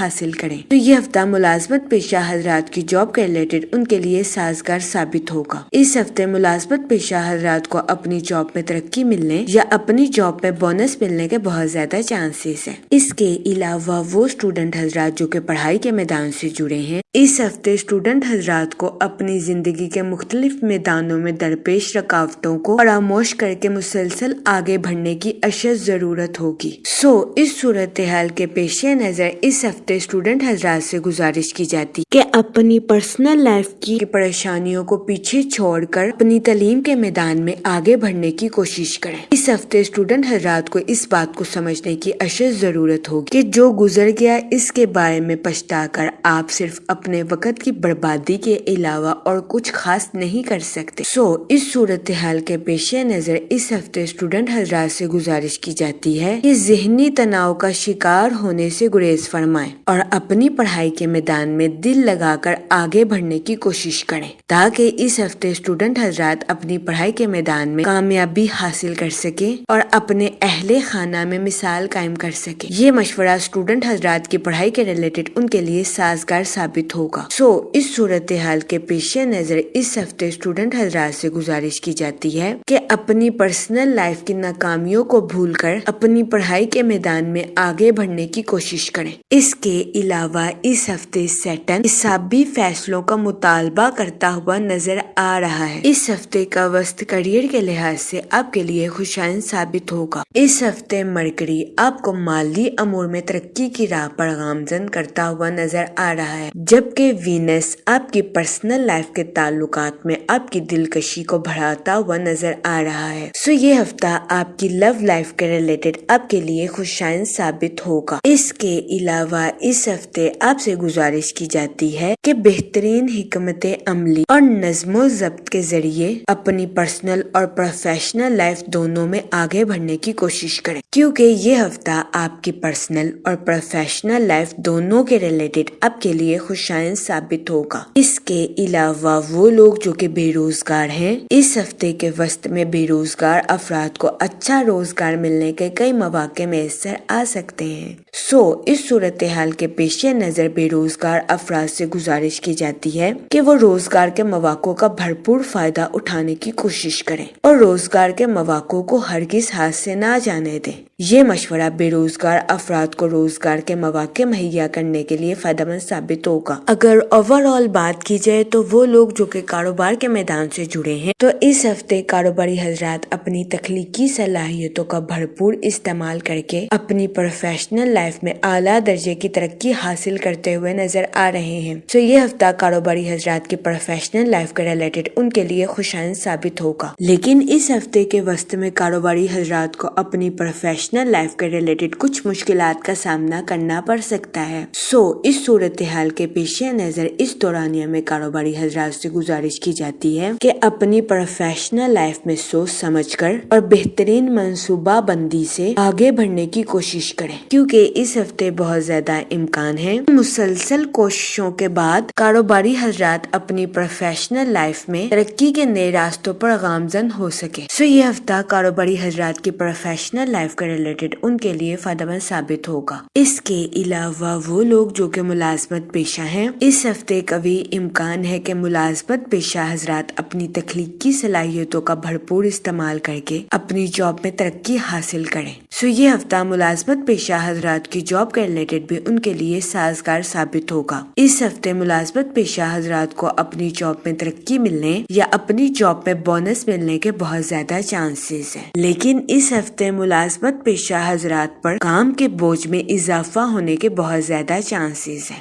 حاصل کریں۔ تو یہ ہفتہ ملازمت پیشہ حضرات کی جاب کے ریلیٹڈ ان کے لیے سازگار ثابت ہوگا۔ اس ہفتے ملازمت پیشہ حضرات کو اپنی جاب میں ترقی ملنے یا اپنی جاب میں بونس ملنے کے بہت زیادہ چانسز ہیں۔ اس کے علاوہ وہ اسٹوڈنٹ حضرات جو کہ پڑھائی کے میدان سے جڑے ہیں، اس ہفتے اسٹوڈنٹ حضرات کو اپنی زندگی کے مختلف میدانوں میں درپیش رکاوٹوں کو فراموش کر کے مسلسل آگے بڑھنے کی اشد ضرورت ہوگی۔ اس صورتحال کے پیش نظر اس ہفتے اسٹوڈنٹ حضرات سے گزارش کی جاتی کہ اپنی پرسنل لائف کی پریشانیوں کو پیچھے چھوڑ کر اپنی تعلیم کے میدان میں آگے بڑھنے کی کوشش کریں۔ اس ہفتے اسٹوڈنٹ حضرات کو اس بات کو سمجھنے کی اشد ضرورت ہوگی کہ جو گزر گیا اس کے بارے میں پچھتا کر آپ صرف اپنے وقت کی بربادی کے علاوہ اور کچھ خاص نہیں کر سکتے۔ اس صورتحال کے پیش نظر اس ہفتے اسٹوڈنٹ حضرات سے گزارش کی جاتی ہے کہ ذہنی تناؤ کا شکار ہونے سے گریز فرمائیں اور اپنی پڑھائی کے میدان میں دل لگا کر آگے بڑھنے کی کوشش کریں تاکہ اس ہفتے اسٹوڈنٹ حضرات اپنی پڑھائی کے میدان میں کامیابی حاصل کر سکیں اور اپنے اہل خانہ میں مثال قائم کر سکیں۔ یہ مشورہ اسٹوڈنٹ حضرات کی پڑھائی کے ریلیٹڈ ان کے لیے سازگار ثابت ہوگا۔ اس صورتحال کے پیش نظر اس ہفتے اسٹوڈنٹ حضرات سے گزارش کی جاتی ہے کہ اپنی پرسنل لائف کی ناکامیوں کو بھول کر اپنی پڑھائی کے میدان میں آگے بڑھنے کی کوشش کریں۔ اس کے علاوہ اس ہفتے سیٹن حسابی فیصلوں کا مطالبہ کرتا ہوا نظر آ رہا ہے۔ اس ہفتے کا وسط کریئر کے لحاظ سے آپ کے لیے خوشائن ثابت ہوگا۔ اس ہفتے مرکری آپ کو مالی امور میں ترقی کی راہ پر گامزن کرتا ہوا نظر آ رہا ہے، جبکہ وینس آپ کی پرسنل لائف کے تعلقات میں آپ کی دلکشی کو بڑھاتا ہوا نظر آ رہا ہے۔ یہ ہفتہ آپ کی لو لائف کے ریلیٹڈ آپ کے لیے خوشائن ثابت ہوگا۔ اس کے علاوہ اس ہفتے آپ سے گزارش کی جاتی ہے کہ بہترین حکمت عملی اور نظم و ضبط کے ذریعے اپنی پرسنل اور پروفیشنل لائف دونوں میں آگے بڑھنے کی کوشش کریں، کیونکہ یہ ہفتہ آپ کی پرسنل اور پروفیشنل لائف دونوں کے ریلیٹڈ آپ کے لیے خوشائن ثابت ہوگا۔ اس کے علاوہ وہ لوگ جو کہ بے روزگار ہیں، اس ہفتے کے وسط میں بے روزگار افراد کو اچھا روزگار ملنے کے کئی مواقع میسر آ سکتے ہیں۔ اس صورتحال کے پیش نظر بے روزگار افراد سے گزارش کی جاتی ہے کہ وہ روزگار کے مواقع کا بھرپور فائدہ اٹھانے کی کوشش کریں اور روزگار کے مواقع کو ہرگز ہاتھ سے نہ جانے دیں۔ یہ مشورہ بے روزگار افراد کو روزگار کے مواقع مہیا کرنے کے لیے فائدہ مند ثابت ہوگا۔ اگر اوور آل بات کی جائے تو وہ لوگ جو کہ کاروبار کے میدان سے جڑے ہیں، تو اس ہفتے کاروباری حضرات اپنی تخلیقی صلاحیتوں کا بھرپور استعمال کر کے اپنی پروفیشنل لائف میں اعلیٰ درجے کی ترقی حاصل کرتے ہوئے نظر آ رہے ہیں۔ یہ ہفتہ کاروباری حضرات کی پروفیشنل لائف کے ریلیٹڈ ان کے لیے خوشائن ثابت ہوگا، لیکن اس ہفتے کے وسط میں کاروباری حضرات کو اپنی پروفیشنل لائف کے ریلیٹڈ کچھ مشکلات کا سامنا کرنا پڑ سکتا ہے۔ اس صورتحال کے پیش نظر اس دورانیہ میں کاروباری حضرات سے گزارش کی جاتی ہے کہ اپنی پروفیشنل لائف میں سوچ سمجھ کر اور بہترین منصوبہ بندی سے آگے بڑھنے کی کوشش کریں، کیونکہ اس ہفتے بہت زیادہ امکان ہے مسلسل کوششوں کے بعد کاروباری حضرات اپنی پروفیشنل لائف میں ترقی کے نئے راستوں پر گامزن ہو سکے۔ یہ ہفتہ کاروباری حضرات کی پروفیشنل لائف کے ریلیٹڈ ان کے لیے فائدہ مند ثابت ہوگا۔ اس کے علاوہ وہ لوگ جو کہ ملازمت پیشہ ہیں، اس ہفتے قوی امکان ہے کہ ملازمت پیشہ حضرات اپنی تخلیقی صلاحیتوں کا بھرپور استعمال کر کے اپنی جاب میں ترقی حاصل کریں۔ یہ ہفتہ ملازمت پیشہ حضرات کی جاب کے ریلیٹڈ بھی ان کے لیے سازگار ثابت ہوگا۔ اس ہفتے ملازمت پیشہ حضرات کو اپنی جاب میں ترقی ملنے یا اپنی جاب میں بونس ملنے کے بہت زیادہ چانسز ہیں، لیکن اس ہفتے ملازمت پیشہ حضرات پر کام کے بوجھ میں اضافہ ہونے کے بہت زیادہ چانسز ہیں۔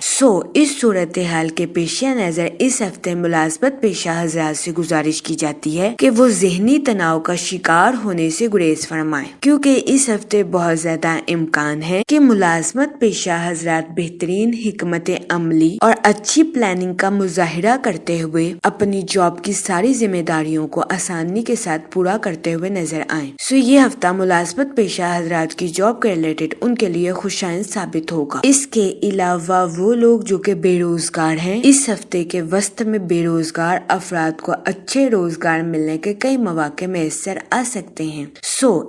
اس صورتحال کے پیش نظر اس ہفتے ملازمت پیشہ حضرات سے گزارش کی جاتی ہے کہ وہ ذہنی تناؤ کا شکار ہونے سے گریز فرمائیں، کیونکہ اس ہفتے بہت زیادہ امکان ہے کہ ملازمت پیشہ حضرات بہترین حکمت عملی اور اچھی پلاننگ کا مظاہرہ کرتے ہوئے اپنی جاب کی ساری ذمہ داریوں کو آسانی کے ساتھ پورا کرتے ہوئے نظر آئیں۔ یہ ہفتہ ملازمت پیشہ حضرات کی جاب کے ریلیٹڈ ان کے لیے خوشائن ثابت ہوگا۔ اس کے علاوہ وہ لوگ جو کہ بے روزگار ہیں، اس ہفتے کے وسط میں بے روزگار افراد کو اچھے روزگار ملنے کے کئی مواقع میسر آ سکتے ہیں۔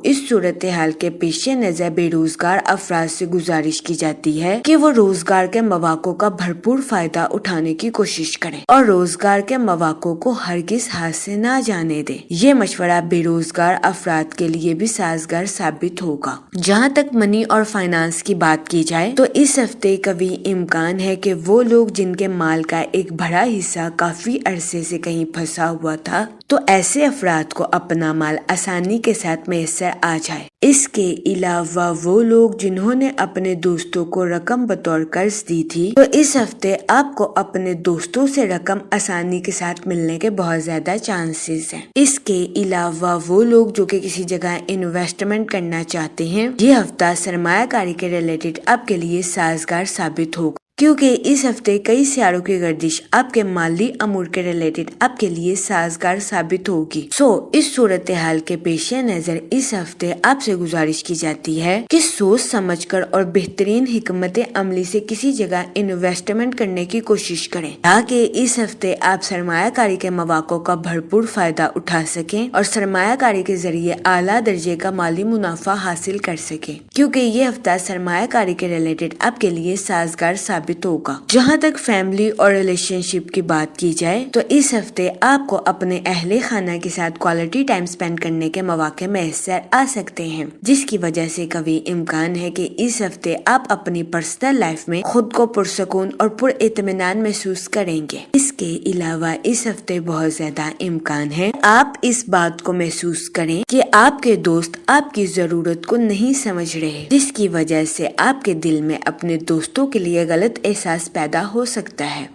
اس صورتحال کے پیش نظر بے روزگار افراد سے گزارش کی جاتی ہے کہ وہ روزگار کے مواقع کا بھرپور فائدہ اٹھانے کی کوشش کریں اور روزگار کے مواقع کو ہرگز ہاتھ سے نہ جانے دیں۔ یہ مشورہ بے روزگار افراد کے لیے بھی سازگار ثابت ہوگا۔ جہاں تک منی اور فائنانس کی بات کی جائے تو اس ہفتے قوی امکان ہے کہ وہ لوگ جن کے مال کا ایک بڑا حصہ کافی عرصے سے کہیں پھنسا ہوا تھا تو ایسے افراد کو اپنا مال آسانی کے ساتھ میسر آ جائے۔ اس کے علاوہ وہ لوگ جنہوں نے اپنے دوستوں کو رقم بطور قرض دی تھی تو اس ہفتے آپ کو اپنے دوستوں سے رقم آسانی کے ساتھ ملنے کے بہت زیادہ چانسز ہیں۔ اس کے علاوہ وہ لوگ جو کہ کسی جگہ انویسٹمنٹ کرنا چاہتے ہیں، یہ ہفتہ سرمایہ کاری کے ریلیٹڈ آپ کے لیے سازگار ثابت ہوگا، کیونکہ اس ہفتے کئی سیاروں کی گردش آپ کے مالی امور کے ریلیٹڈ آپ کے لیے سازگار ثابت ہوگی۔ اس صورتحال کے پیش نظر اس ہفتے آپ سے گزارش کی جاتی ہے کہ سوچ سمجھ کر اور بہترین حکمت عملی سے کسی جگہ انویسٹمنٹ کرنے کی کوشش کریں تاکہ اس ہفتے آپ سرمایہ کاری کے مواقع کا بھرپور فائدہ اٹھا سکیں اور سرمایہ کاری کے ذریعے اعلیٰ درجے کا مالی منافع حاصل کر سکیں، کیونکہ یہ ہفتہ سرمایہ کاری کے ریلیٹڈ آپ کے لیے سازگار ثابت ہوگا۔ جہاں تک فیملی اور ریلیشن شپ کی بات کی جائے تو اس ہفتے آپ کو اپنے اہل خانہ کے ساتھ کوالٹی ٹائم سپینڈ کرنے کے مواقع میسر آ سکتے ہیں، جس کی وجہ سے قوی امکان ہے کہ اس ہفتے آپ اپنی پرسنل لائف میں خود کو پرسکون اور پر اطمینان محسوس کریں گے۔ اس کے علاوہ اس ہفتے بہت زیادہ امکان ہے آپ اس بات کو محسوس کریں کہ آپ کے دوست آپ کی ضرورت کو نہیں سمجھ رہے، جس کی وجہ سے آپ کے دل میں اپنے دوستوں کے لیے غلط احساس پیدا ہو سکتا ہے۔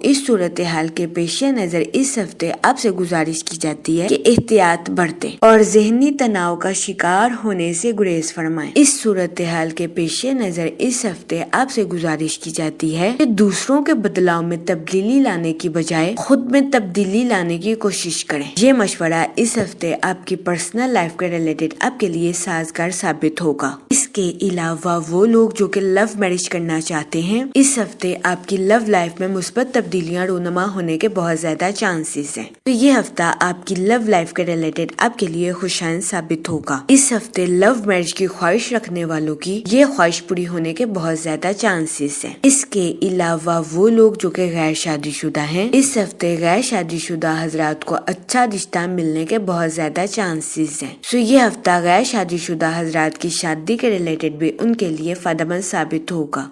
اس صورتحال کے پیش نظر اس ہفتے آپ سے گزارش کی جاتی ہے کہ احتیاط برتیں اور ذہنی تناؤ کا شکار ہونے سے گریز فرمائیں۔ اس صورتحال کے پیش نظر اس ہفتے آپ سے گزارش کی جاتی ہے کہ دوسروں کے بدلاؤ میں تبدیلی لانے کی بجائے خود میں تبدیلی لانے کی کوشش کریں۔ یہ مشورہ اس ہفتے آپ کی پرسنل لائف کے ریلیٹڈ آپ کے لیے سازگار ثابت ہوگا۔ اس کے علاوہ وہ لوگ جو کہ لو میرج کرنا چاہتے ہیں، اس ہفتے آپ کی لو لائف میں مثبت تبدیلیاں رونما ہونے کے بہت زیادہ چانسز ہیں، تو یہ ہفتہ آپ کی لو لائف کے ریلیٹڈ آپ کے لیے خوشائن ثابت ہوگا۔ اس ہفتے لو میرج کی خواہش رکھنے والوں کی یہ خواہش پوری ہونے کے بہت زیادہ چانسز ہیں۔ اس کے علاوہ وہ لوگ جو کہ غیر شادی شدہ ہیں، اس ہفتے غیر شادی شدہ حضرات کو اچھا رشتہ ملنے کے بہت زیادہ چانسز ہیں۔ یہ ہفتہ غیر شادی شدہ حضرات کی شادی کے ریلیٹڈ بھی ان کے لیے فائدہ مند ثابت ہوگا۔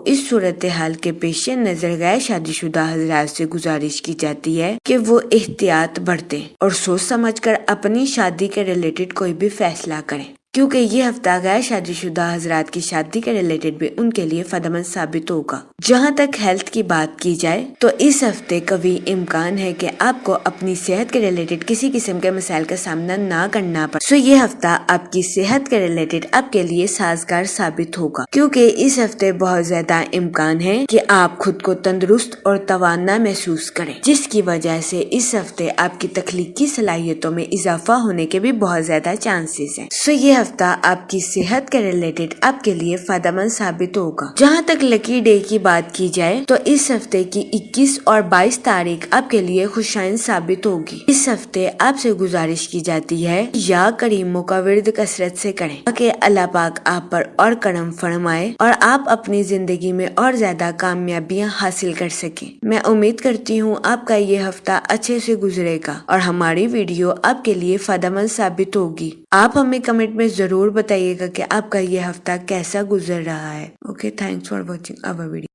اس صورتحال کے پیش نظر غیر شادی شدہ حضرات سے گزارش کی جاتی ہے کہ وہ احتیاط برتیں اور سوچ سمجھ کر اپنی شادی کے ریلیٹڈ کوئی بھی فیصلہ کریں، کیونکہ یہ ہفتہ غیر شادی شدہ حضرات کی شادی کے ریلیٹڈ بھی ان کے لیے فائدہ مند ثابت ہوگا۔ جہاں تک ہیلتھ کی بات کی جائے تو اس ہفتے قوی امکان ہے کہ آپ کو اپنی صحت کے ریلیٹڈ کسی قسم کے مسائل کا سامنا نہ کرنا پڑے۔ یہ ہفتہ آپ کی صحت کے ریلیٹڈ آپ کے لیے سازگار ثابت ہوگا، کیونکہ اس ہفتے بہت زیادہ امکان ہے کہ آپ خود کو تندرست اور توانا محسوس کریں، جس کی وجہ سے اس ہفتے آپ کی تخلیقی صلاحیتوں میں اضافہ ہونے کے بھی بہت زیادہ چانسز ہیں۔ یہ ہفتہ آپ کی صحت کے ریلیٹڈ آپ کے لیے فائدہ مند ثابت ہوگا۔ جہاں تک لکی ڈے کی بات کی جائے تو اس ہفتے کی 21 اور 22 تاریخ آپ کے لیے خوشائن ثابت ہوگی۔ اس ہفتے آپ سے گزارش کی جاتی ہے یا کریموں کا ورد کثرت سے کریں تاکہ اللہ پاک آپ پر اور کرم فرمائے اور آپ اپنی زندگی میں اور زیادہ کامیابیاں حاصل کر سکیں۔ میں امید کرتی ہوں آپ کا یہ ہفتہ اچھے سے گزرے گا اور ہماری ویڈیو آپ کے لیے فائدہ مند ثابت ہوگی۔ آپ ہمیں کمنٹ میں ضرور بتائیے گا کہ آپ کا یہ ہفتہ کیسا گزر رہا ہے۔ Okay, thanks for watching our video.